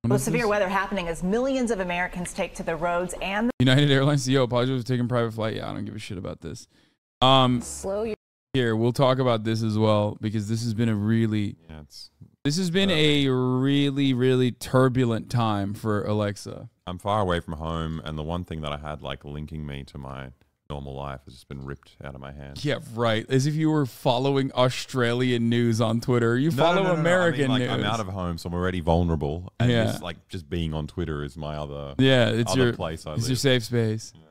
With severe weather happening as millions of Americans take to the roads and United Airlines CEO apologizes for taking private flight. Yeah, I don't give a shit about this. Here, we'll talk about this as well because this has been a really really turbulent time for Alexa. I'm far away from home, and the one thing that I had like linking me to my normal life has just been ripped out of my hands. Yeah, right. As if you were following Australian news on Twitter. You follow American news. I'm out of home, so I'm already vulnerable. And just being on Twitter is my other it's other your place I it's live. your safe space. Yeah.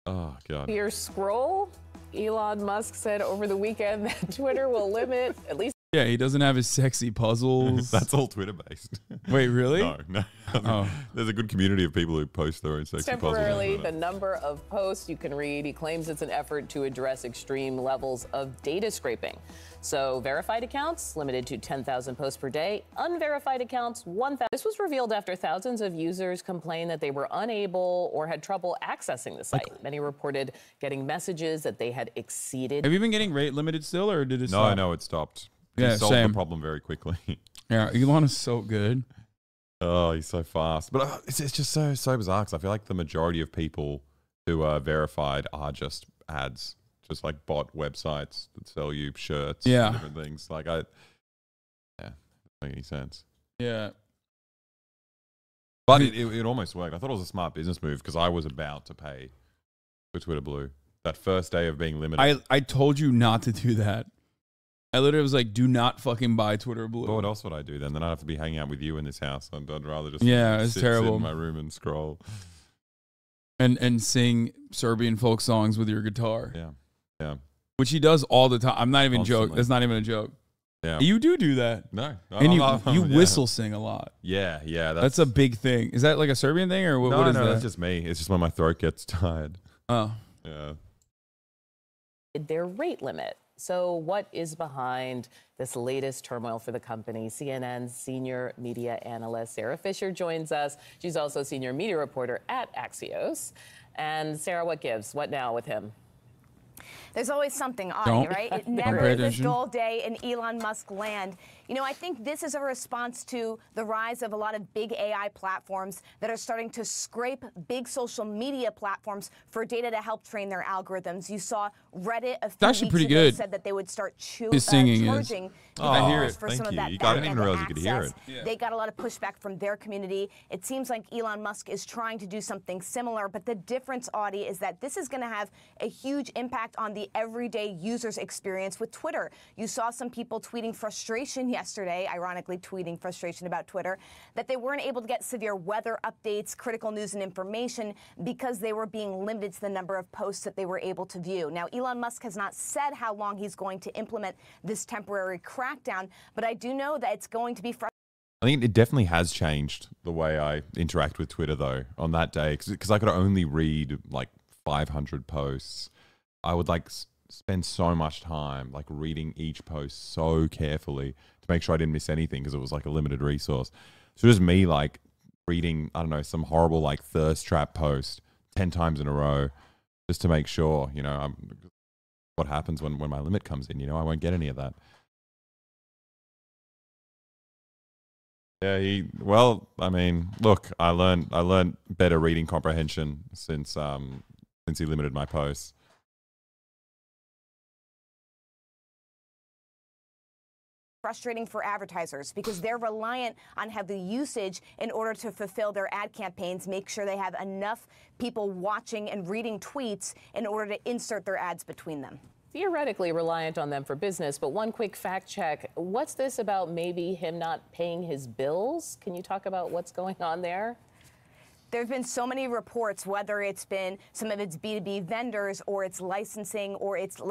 Oh God. Your scroll. Elon Musk said over the weekend that Twitter will limit at least. Yeah, he doesn't have his sexy puzzles. That's all Twitter based. Wait, really? No. There's a good community of people who post their own sexy puzzles. Temporarily, the number of posts you can read. He claims it's an effort to address extreme levels of data scraping. So verified accounts limited to 10,000 posts per day. Unverified accounts, 1,000. This was revealed after thousands of users complained that they were unable or had trouble accessing the site. Many reported getting messages that they had exceeded. Have you been getting rate limited still, or did it stop? No, it stopped. Yeah, he solved same. the problem very quickly. Yeah, Elon is so good. Oh, he's so fast. But it's just so bizarre because I feel like the majority of people who are verified are just ads, just like bot websites that sell you shirts and different things. Like doesn't make any sense. Yeah. But it almost worked. I thought it was a smart business move because I was about to pay for Twitter Blue. That first day of being limited. I told you not to do that. I literally was like, do not fucking buy Twitter Blue. Well, what else would I do then? Then I'd have to be hanging out with you in this house. I'd rather just it's terrible. Sit in my room and scroll. And sing Serbian folk songs with your guitar. Yeah. Which he does all the time. I'm not even Constantly. joking. That's not even a joke. Yeah. You do that. No. And you whistle sing a lot. Yeah. That's a big thing. Is that like a Serbian thing or what is that? No, that's just me. It's just when my throat gets tired. Oh. Yeah. Their rate limit. So what is behind this latest turmoil for the company? CNN's senior media analyst Sarah Fisher joins us. She's also senior media reporter at Axios. And Sarah, what gives? What now with him? There's always something, Audie, right? It never is a dull day in Elon Musk land. You know, I think this is a response to the rise of a lot of big AI platforms that are starting to scrape big social media platforms for data to help train their algorithms. You saw Reddit a few weeks ago said that they would start charging for some of that. I didn't realize you could hear it. Yeah. They got a lot of pushback from their community. It seems like Elon Musk is trying to do something similar, but the difference, Audie, is that this is going to have a huge impact on the everyday user's experience with Twitter. You saw some people tweeting frustration yesterday, ironically tweeting frustration about Twitter, that they weren't able to get severe weather updates, critical news and information because they were being limited to the number of posts that they were able to view. Now, Elon Musk has not said how long he's going to implement this temporary crackdown, but I do know that it's going to be frustrating. I think it definitely has changed the way I interact with Twitter, though, on that day. Because I could only read like 500 posts. I would like spend so much time like reading each post so carefully to make sure I didn't miss anything because it was like a limited resource. So just me like reading, I don't know, some horrible like thirst trap post 10 times in a row just to make sure, you know, what happens when my limit comes in, you know, I won't get any of that. Yeah, well, I mean, look, I learned better reading comprehension since he limited my posts. Frustrating for advertisers because they're reliant on heavy usage in order to fulfill their ad campaigns, make sure they have enough people watching and reading tweets in order to insert their ads between them. Theoretically reliant on them for business, but one quick fact check. What's this about maybe him not paying his bills? Can you talk about what's going on there? There have been so many reports, whether it's been some of its B2B vendors or its licensing or its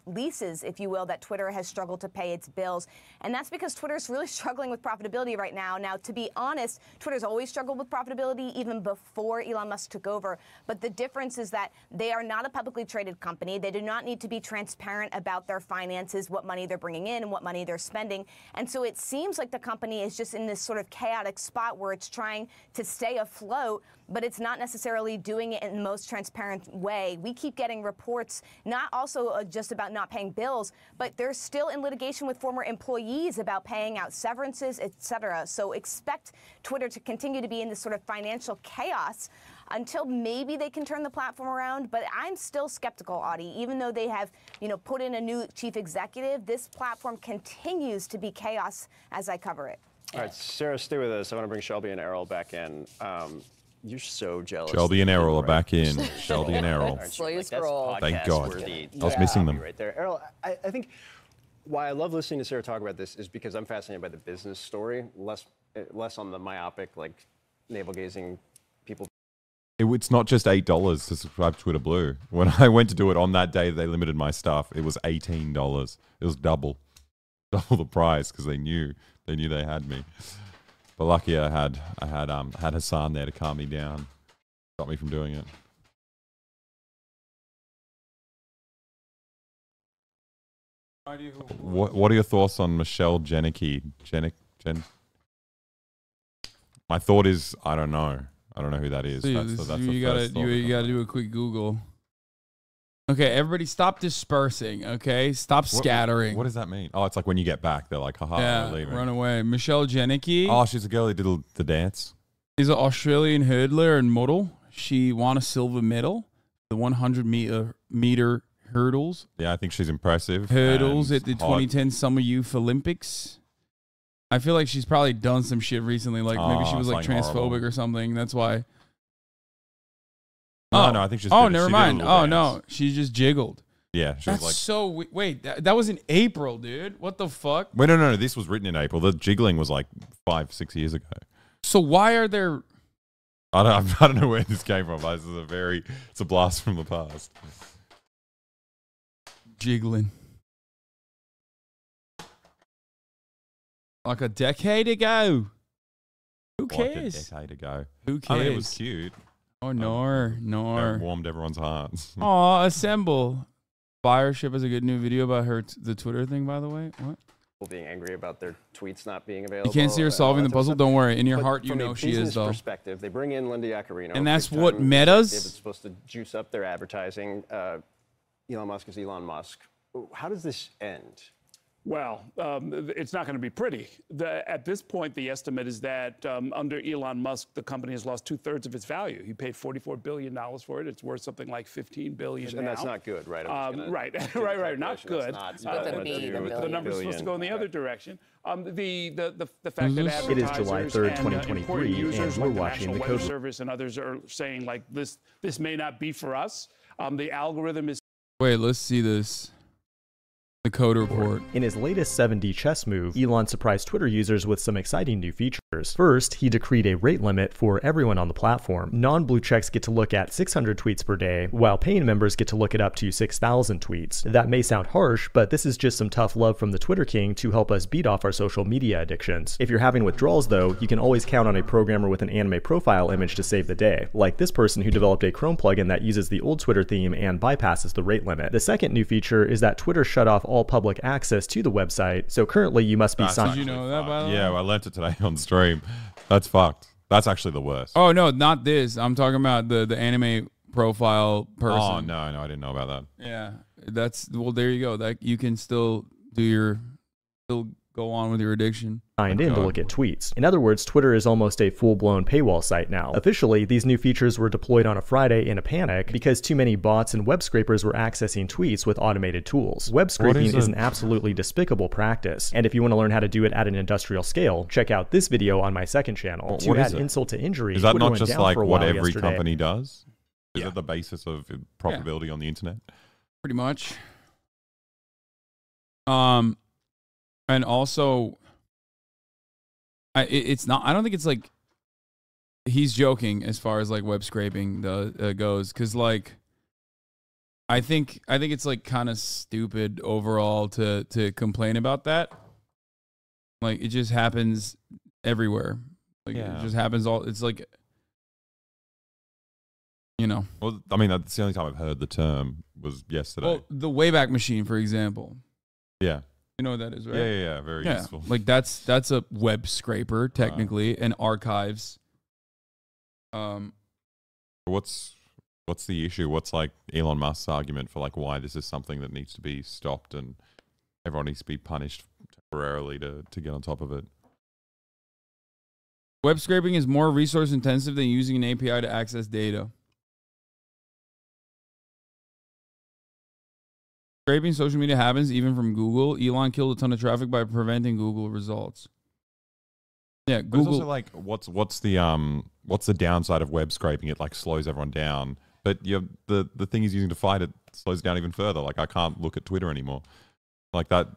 leases, if you will, that Twitter has struggled to pay its bills. And that's because Twitter's really struggling with profitability right now. Now, to be honest, Twitter's always struggled with profitability even before Elon Musk took over. But the difference is that they are not a publicly traded company. They do not need to be transparent about their finances, what money they're bringing in and what money they're spending. And so it seems like the company is just in this sort of chaotic spot where it's trying to stay afloat vote, but it's not necessarily doing it in the most transparent way. We keep getting reports, not also just about not paying bills, but they're still in litigation with former employees about paying out severances, et cetera. So expect Twitter to continue to be in this sort of financial chaos until maybe they can turn the platform around. But I'm still skeptical, Audie. Even though they have, put in a new chief executive, this platform continues to be chaos as I cover it. All right, Sarah, stay with us. I want to bring Shelby and Errol back in. You're so jealous. Shelby and Errol are back in. Shelby and Errol. Slow you scroll. Thank God. Worthy. I was missing them. Right there. Errol, I think why I love listening to Sarah talk about this is because I'm fascinated by the business story, less on the myopic, like navel-gazing people. It's not just $8 to subscribe to Twitter Blue. When I went to do it on that day, they limited my stuff. It was $18. It was double the price because they knew they had me. But lucky I had Hasan there to calm me down, stop me from doing it. What are your thoughts on Michelle Janicki? My thought is I don't know. I don't know who that is. You gotta do a quick Google. Okay, everybody stop dispersing, okay? Stop scattering. What does that mean? Oh, it's like when you get back, they're like, haha, yeah, we're leaving. Run away. Michelle Janicki. Oh, she's a girl who did the dance. She's an Australian hurdler and model. She won a silver medal, the 100-meter hurdles. Yeah, I think she's impressive. Hurdles at the 2010 Summer Youth Olympics. I feel like she's probably done some shit recently, like maybe she was like transphobic horrible. or something. That's why. No, I think she's. Oh, never mind. Oh no, she just jiggled. Yeah, she was like. So wait, that was in April, dude. What the fuck? Wait, no. This was written in April. The jiggling was like 5-6 years ago. So why are there? I don't know where this came from. It's a blast from the past. Jiggling. Like a decade ago. Who cares? Like a decade ago. Who cares? I mean, it was cute. Oh, no. It warmed everyone's hearts. Oh, assemble. Fireship has a good new video about the Twitter thing, by the way. What? People being angry about their tweets not being available. You can't see her solving the puzzle. Don't worry. In your heart, you know she is, though. Perspective, they bring in Linda Yaccarino. And that's what Meta's. It's supposed to juice up their advertising. Elon Musk is Elon Musk. How does this end? Well, it's not going to be pretty. At this point, the estimate is that under Elon Musk, the company has lost 2/3 of its value. He paid $44 billion for it. It's worth something like $15 billion and now. That's not good, right? Right. Not good. The number's supposed to go in the other direction. The fact that It is July 3rd, 2023, users and we're like the watching National the Weather Code. Service and others are saying like this may not be for us. The algorithm is. Wait, let's see this. The Code Report. In his latest 7D chess move, Elon surprised Twitter users with some exciting new features. First, he decreed a rate limit for everyone on the platform. Non-blue checks get to look at 600 tweets per day, while paying members get to look at up to 6,000 tweets. That may sound harsh, but this is just some tough love from the Twitter king to help us beat off our social media addictions. If you're having withdrawals though, you can always count on a programmer with an anime profile image to save the day, like this person who developed a Chrome plugin that uses the old Twitter theme and bypasses the rate limit. The second new feature is that Twitter shut off all public access to the website, so currently you must be signed. Did you know that, by the way? Yeah, I learned it today on stream. That's fucked. That's actually the worst. Oh, no, not this. I'm talking about the anime profile person. Oh, no, I didn't know about that. Yeah, well, there you go. That you can still go on with your addiction. Signed in to look at tweets. In other words, Twitter is almost a full-blown paywall site now. Officially, these new features were deployed on a Friday in a panic because too many bots and web scrapers were accessing tweets with automated tools. Web scraping is an absolutely despicable practice, and if you want to learn how to do it at an industrial scale, check out this video on my second channel. To add insult to injury, is that Twitter not went just down like for a what while every yesterday. company does? Is it the basis of profitability on the internet? Pretty much. And also, it's not. I don't think it's like he's joking as far as like web scraping goes, because like I think it's like kind of stupid overall to complain about that. Like it just happens everywhere. Like it just happens all. It's like, you know. Well, I mean that's the only time I've heard the term was yesterday. Well, the Wayback Machine, for example. Yeah. You know what that is, right? Yeah, very useful. Like that's a web scraper technically, and archives What's the issue? What's like Elon Musk's argument for like why this is something that needs to be stopped and everyone needs to be punished temporarily to get on top of it? Web scraping is more resource intensive than using an API to access data. Scraping social media happens even from Google. Elon killed a ton of traffic by preventing Google results. Yeah, But it's Google. also like what's the downside of web scraping? It like slows everyone down. But the thing he's using to fight it slows it down even further. Like I can't look at Twitter anymore. Like that.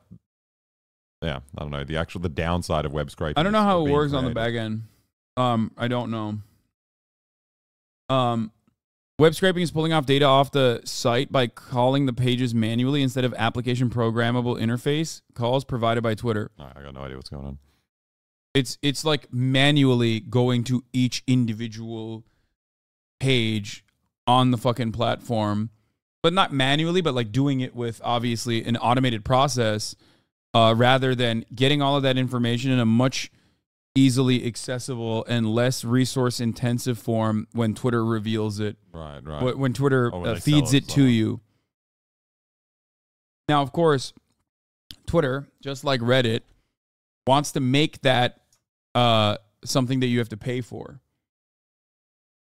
Yeah, I don't know. The downside of web scraping. I don't know is how it being works on the created. back end. I don't know. Web scraping is pulling off data off the site by calling the pages manually instead of application programmable interface calls provided by Twitter. I got no idea what's going on. It's like manually going to each individual page on the fucking platform, but not manually, but like doing it with obviously an automated process, rather than getting all of that information in a much easily accessible and less resource intensive form when Twitter reveals it. Right. When Twitter Or when they feeds sell it to you. Now, of course, Twitter, just like Reddit, wants to make that something that you have to pay for.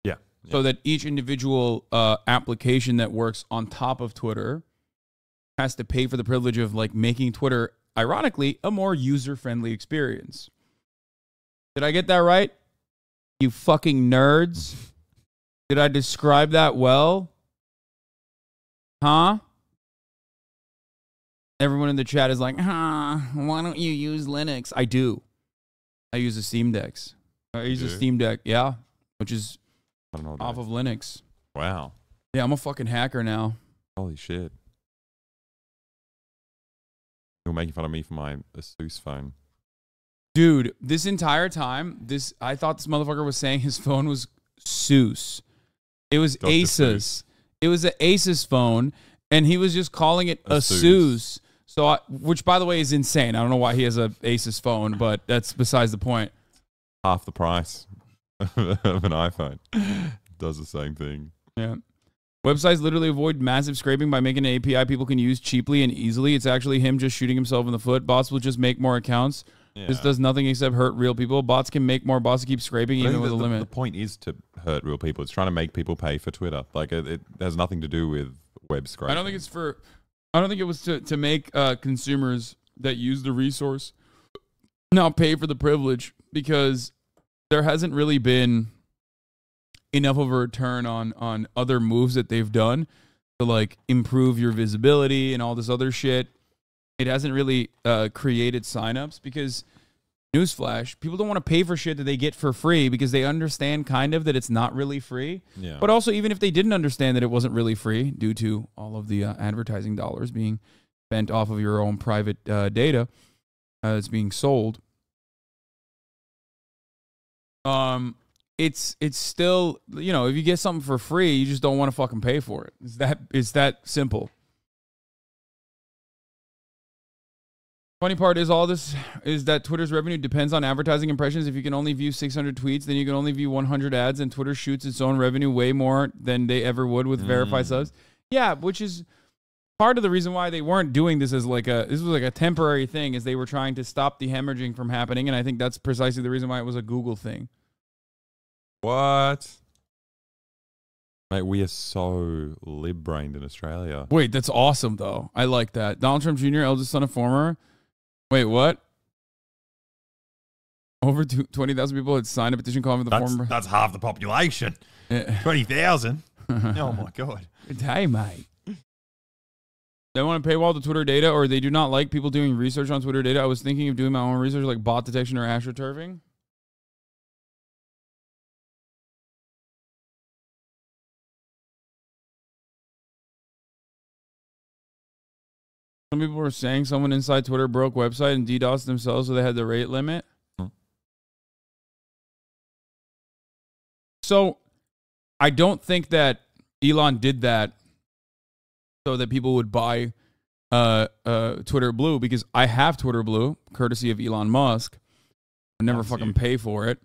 Yeah. So that each individual application that works on top of Twitter has to pay for the privilege of like making Twitter, ironically, a more user-friendly experience. Did I get that right? You fucking nerds. Did I describe that well? Huh? Everyone in the chat is like, why don't you use Linux? I do. I use a Steam Deck. I use a Steam Deck, yeah, which is I don't know what off that of is. Linux. Wow. Yeah, I'm a fucking hacker now. Holy shit. You're making fun of me for my Asus phone. Dude, this entire time, I thought this motherfucker was saying his phone was Seuss. It was Dr. Asus. Seuss. It was an Asus phone, and he was just calling it a Seuss. So, which by the way is insane. I don't know why he has a Asus phone, but that's besides the point. Half the price of an iPhone. Does the same thing. Yeah. Websites literally avoid massive scraping by making an API people can use cheaply and easily. It's actually him just shooting himself in the foot. Bots will just make more accounts. Yeah. This does nothing except hurt real people. Bots can make more bots to keep scraping But I even think with a limit. The point is to hurt real people. It's trying to make people pay for Twitter. Like it has nothing to do with web scraping. I don't think it was to make consumers that use the resource now pay for the privilege, because there hasn't really been enough of a return on other moves that they've done to like improve your visibility and all this other shit. It hasn't really created signups because, newsflash, people don't want to pay for shit that they get for free because they understand kind of that it's not really free. Yeah. But also, even if they didn't understand that it wasn't really free due to all of the advertising dollars being spent off of your own private data that's being sold, it's still, you know, if you get something for free, you just don't want to fucking pay for it. It's that simple. Funny part is all this is that Twitter's revenue depends on advertising impressions. If you can only view 600 tweets, then you can only view 100 ads, and Twitter shoots its own revenue way more than they ever would with verified subs. Yeah, which is part of the reason why they weren't doing this as this was like a temporary thing, is they were trying to stop the hemorrhaging from happening, and I think that's precisely the reason why it was a Google thing. What? Mate, we are so lib-brained in Australia. Wait, that's awesome though. I like that. Donald Trump Jr., eldest son of former. Wait, what? Over 20,000 people had signed a petition calling for the former. That's half the population. Yeah. 20,000. Oh my god. Hey, mate. They want to paywall the Twitter data, or they do not like people doing research on Twitter data. I was thinking of doing my own research like bot detection or astroturfing. Some people were saying someone inside Twitter broke website and DDoSed themselves, so they had the rate limit. So I don't think that Elon did that so that people would buy Twitter Blue, because I have Twitter Blue, courtesy of Elon Musk. I never fucking pay for it.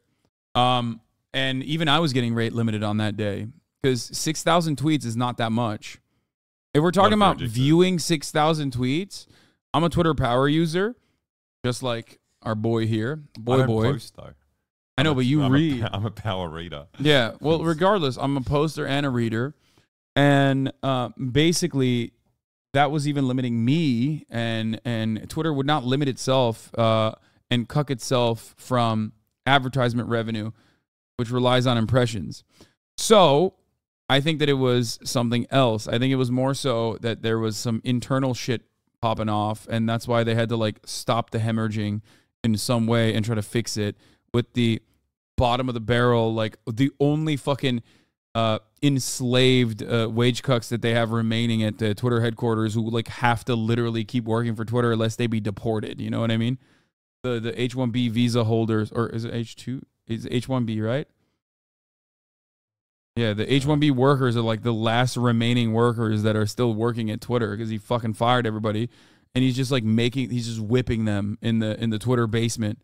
And even I was getting rate limited on that day because 6,000 tweets is not that much. If we're talking about viewing 6,000 tweets, I'm a Twitter power user, just like our boy here. I don't post, though. I know, but you read. I'm a power reader. Yeah. Well, regardless, I'm a poster and a reader. And basically, that was even limiting me. And Twitter would not limit itself and cuck itself from advertisement revenue, which relies on impressions. So I think that it was something else. I think it was more so that there was some internal shit popping off. And that's why they had to like stop the hemorrhaging in some way and try to fix it with the bottom of the barrel, like the only fucking enslaved wage cucks that they have remaining at the Twitter headquarters who like have to literally keep working for Twitter unless they be deported. You know what I mean? The H-1B visa holders, or is it H-2? Is it H-1B, right? Yeah, the H-1B workers are like the last remaining workers that are still working at Twitter because he fucking fired everybody. And he's just like he's just whipping them in the Twitter basement.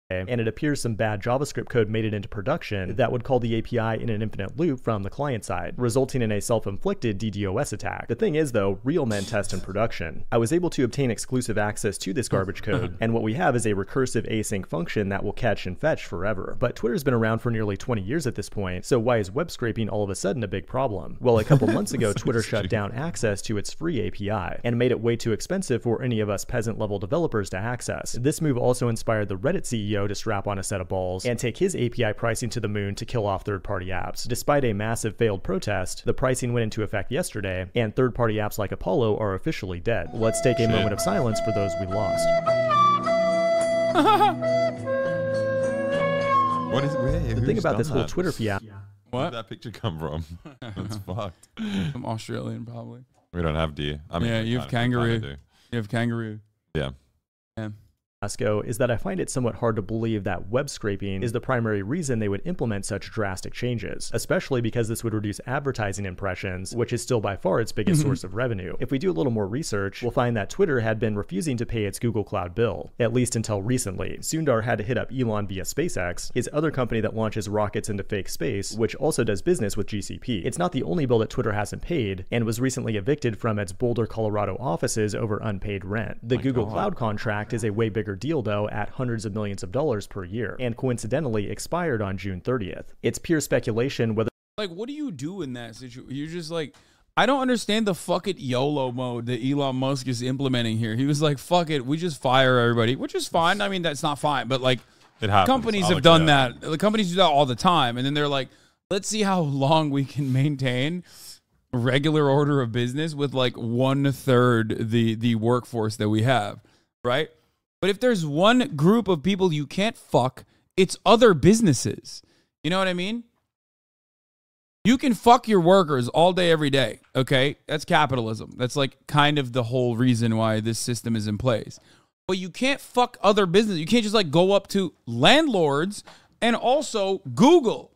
And it appears some bad JavaScript code made it into production that would call the API in an infinite loop from the client side, resulting in a self-inflicted DDoS attack. The thing is, though, real men test in production. I was able to obtain exclusive access to this garbage code, and what we have is a recursive async function that will catch and fetch forever. But Twitter's been around for nearly 20 years at this point, so why is web scraping all of a sudden a big problem? Well, a couple months ago, Twitter shut down access to its free API, and made it way too expensive for any of us peasant-level developers to access. This move also inspired the Reddit CEO to strap on a set of balls and take his API pricing to the moon to kill off third-party apps. Despite a massive failed protest, the pricing went into effect yesterday, and third-party apps like Apollo are officially dead. Let's take a moment of silence for those we lost. What is The thing about this whole Twitter fiasco. Where did that picture come from? That's fucked. Some Australian, probably. We don't have deer. I mean, yeah, you have kangaroo. You have kangaroo. Yeah. Yeah. Is that I find it somewhat hard to believe that web scraping is the primary reason they would implement such drastic changes, especially because this would reduce advertising impressions, which is still by far its biggest source of revenue. If we do a little more research, we'll find that Twitter had been refusing to pay its Google Cloud bill, at least until recently. Sundar had to hit up Elon via SpaceX, his other company that launches rockets into fake space, which also does business with GCP. It's not the only bill that Twitter hasn't paid, and was recently evicted from its Boulder, Colorado offices over unpaid rent. The Google Cloud contract is a way bigger deal, though, at hundreds of millions of dollars per year, and coincidentally expired on June 30th. It's pure speculation whether... Like, what do you do in that situation? You're just like, I don't understand the fuck it YOLO mode that Elon Musk is implementing here. He was like, fuck it, we just fire everybody, which is fine. I mean, that's not fine, but like, it happens. Companies have done that. The companies do that all the time, and then they're like, let's see how long we can maintain regular order of business with like 1/3 the workforce that we have, right? But if there's one group of people you can't fuck, it's other businesses. You know what I mean? You can fuck your workers all day, every day, okay? That's capitalism. That's like kind of the whole reason why this system is in place. But you can't fuck other businesses. You can't just like go up to landlords and also Google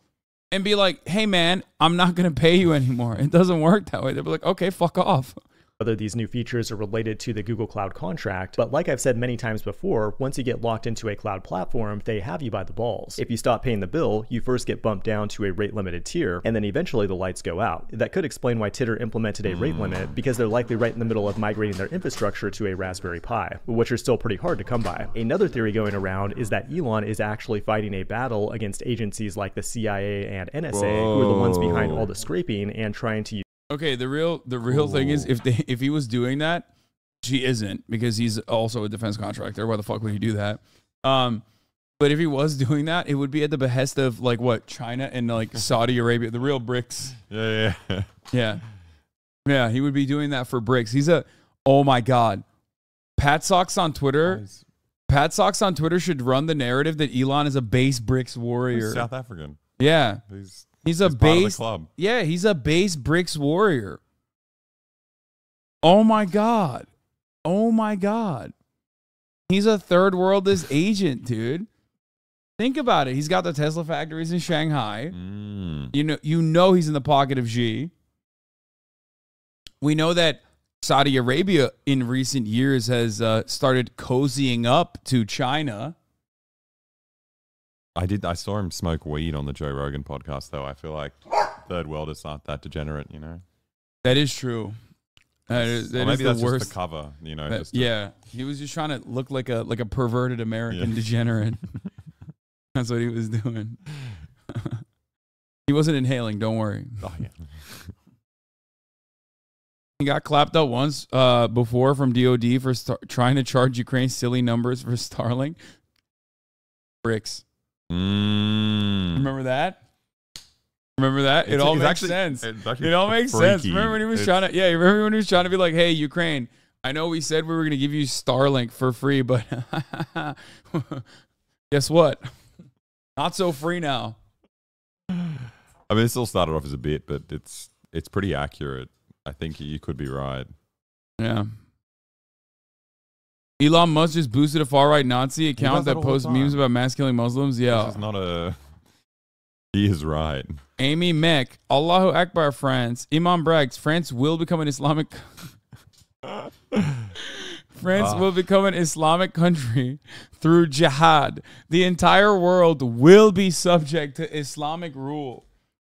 and be like, hey man, I'm not going to pay you anymore. It doesn't work that way. They'll be like, okay, fuck off. Whether these new features are related to the Google Cloud contract, but like I've said many times before, once you get locked into a cloud platform, they have you by the balls. If you stop paying the bill, you first get bumped down to a rate limited tier, and then eventually the lights go out. That could explain why Twitter implemented a rate limit, because they're likely right in the middle of migrating their infrastructure to a Raspberry Pi, which are still pretty hard to come by. Another theory going around is that Elon is actually fighting a battle against agencies like the CIA and NSA, who are the ones behind all the scraping and trying to use. Okay, the real thing is if he was doing that, she isn't, because he's also a defense contractor. Why the fuck would he do that? But if he was doing that, it would be at the behest of like what, China and like Saudi Arabia, the real BRICS. Yeah. He would be doing that for BRICS. He's oh my god, Pat Socks on Twitter. Nice. Pat Socks on Twitter should run the narrative that Elon is a base BRICS warrior. He's South African. Yeah. He's a base club. Yeah, he's a base BRICS warrior. Oh my god. He's a third worldist agent, dude. Think about it. He's got the Tesla factories in Shanghai. You know he's in the pocket of Xi. We know that Saudi Arabia in recent years has started cozying up to China. I saw him smoke weed on the Joe Rogan podcast, though. I feel like third worlders aren't that degenerate, you know. That is true. That Or is maybe the that's worst. just the cover, you know. That- yeah, he was just trying to look like a perverted American degenerate. That's what he was doing. He wasn't inhaling. Don't worry. Oh, yeah. He got clapped up once before from DOD for trying to charge Ukraine silly numbers for Starlink. Bricks. Remember that? Remember that? It all makes sense. It all makes sense. Remember when he was trying to? Yeah, remember when he was trying to be like, "Hey, Ukraine, I know we said we were going to give you Starlink for free, but guess what? Not so free now." I mean, it still started off as a bit, but it's pretty accurate. I think you could be right. Yeah. Elon Musk just boosted a far-right Nazi account that posts memes about mass killing Muslims. Yeah. This is not a... He is right. Amy Mek, Allahu Akbar, France. Imam brags, France will become an Islamic... France will become an Islamic country through jihad. The entire world will be subject to Islamic rule.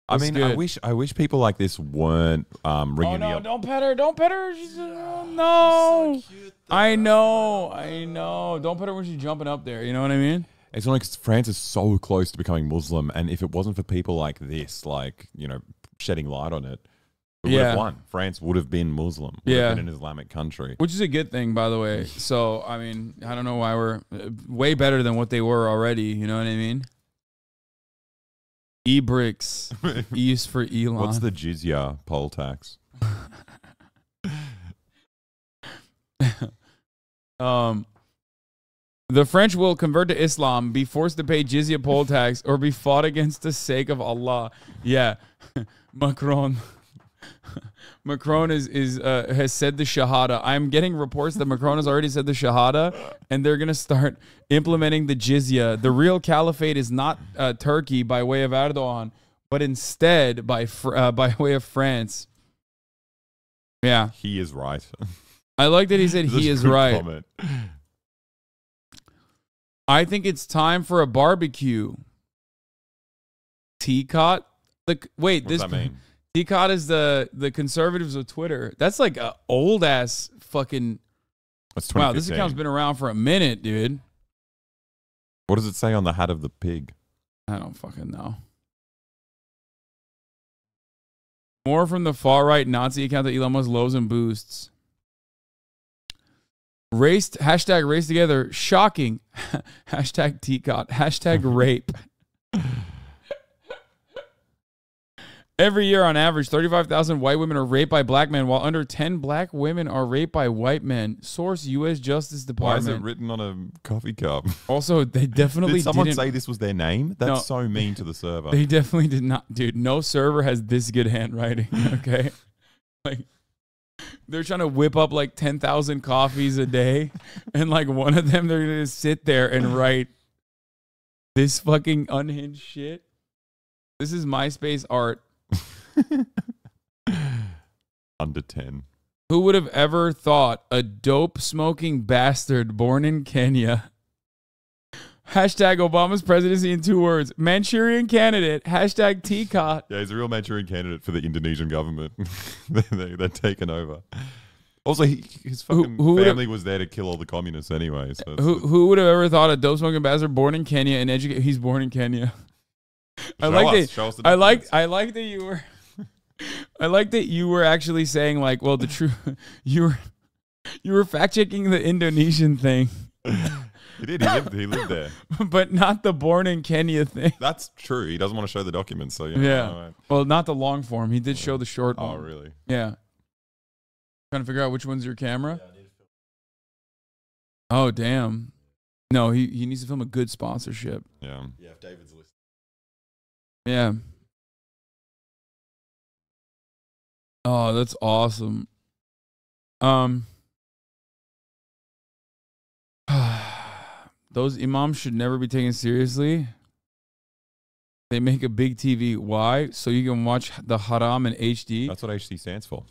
I That's mean, good. I wish people like this weren't ringing Oh, no, me up. don't pet her. Don't pet her. She's, no. So cute, I know. Don't pet her when she's jumping up there. You know what I mean? It's only because France is so close to becoming Muslim, and if it wasn't for people like this, like, you know, shedding light on it, it would have won. France would have been Muslim. Would have been an Islamic country. Which is a good thing, by the way. So, I mean, I don't know why we're way better than what they were already. You know what I mean? E-bricks. E's for Elon. What's the jizya poll tax? The French will convert to Islam, be forced to pay jizya poll tax, or be fought against the sake of Allah. Yeah. Macron has said the Shahada. I'm getting reports that Macron has already said the Shahada, and they're going to start implementing the jizya. The real caliphate is not Turkey by way of Erdogan, but instead by way of France. Yeah. He is right. I like that he said he is right. Comment. I think it's time for a barbecue. Teacot? Wait, What does that mean? Teacot is the conservatives of Twitter. That's like a old ass fucking. That's Wow, this account's been around for a minute, dude. What does it say on the hat of the pig? I don't fucking know. More from the far right Nazi account that Elon Musk loves and boosts. Hashtag race together. Shocking. Hashtag Teacot. Hashtag rape. Every year, on average, 35,000 white women are raped by black men, while under 10 black women are raped by white men. Source, U.S. Justice Department. Why is it written on a coffee cup? Also, they definitely Did someone didn't say this was their name? That's No. so mean to the server. They definitely did not, dude. No server has this good handwriting. Okay, like they're trying to whip up like 10,000 coffees a day, and like one of them they're gonna sit there and write this fucking unhinged shit. This is MySpace art. Under 10. Who would have ever thought a dope smoking bastard born in Kenya? Hashtag Obama's presidency in 2 words. Manchurian candidate. Hashtag Teacot. Yeah, he's a real Manchurian candidate for the Indonesian government. They're taken over. Also, his fucking family was there to kill all the communists anyway. So Who would have ever thought a dope smoking bastard born in Kenya and educated? He's born in Kenya. I like that you were. I like that you were actually saying like, well, the truth. You were fact checking the Indonesian thing. He did. He lived there. But not the born in Kenya thing. That's true. He doesn't want to show the documents. So yeah. Well, not the long form. He did show the short one. Oh, really? Yeah. Trying to figure out which one's your camera. Oh, damn. No, he needs to film a good sponsorship. Yeah. Yeah, if David's listening. Yeah. Oh, that's awesome. Those imams should never be taken seriously. They make a big TV. Why? So you can watch the haram in HD. That's what HD stands for.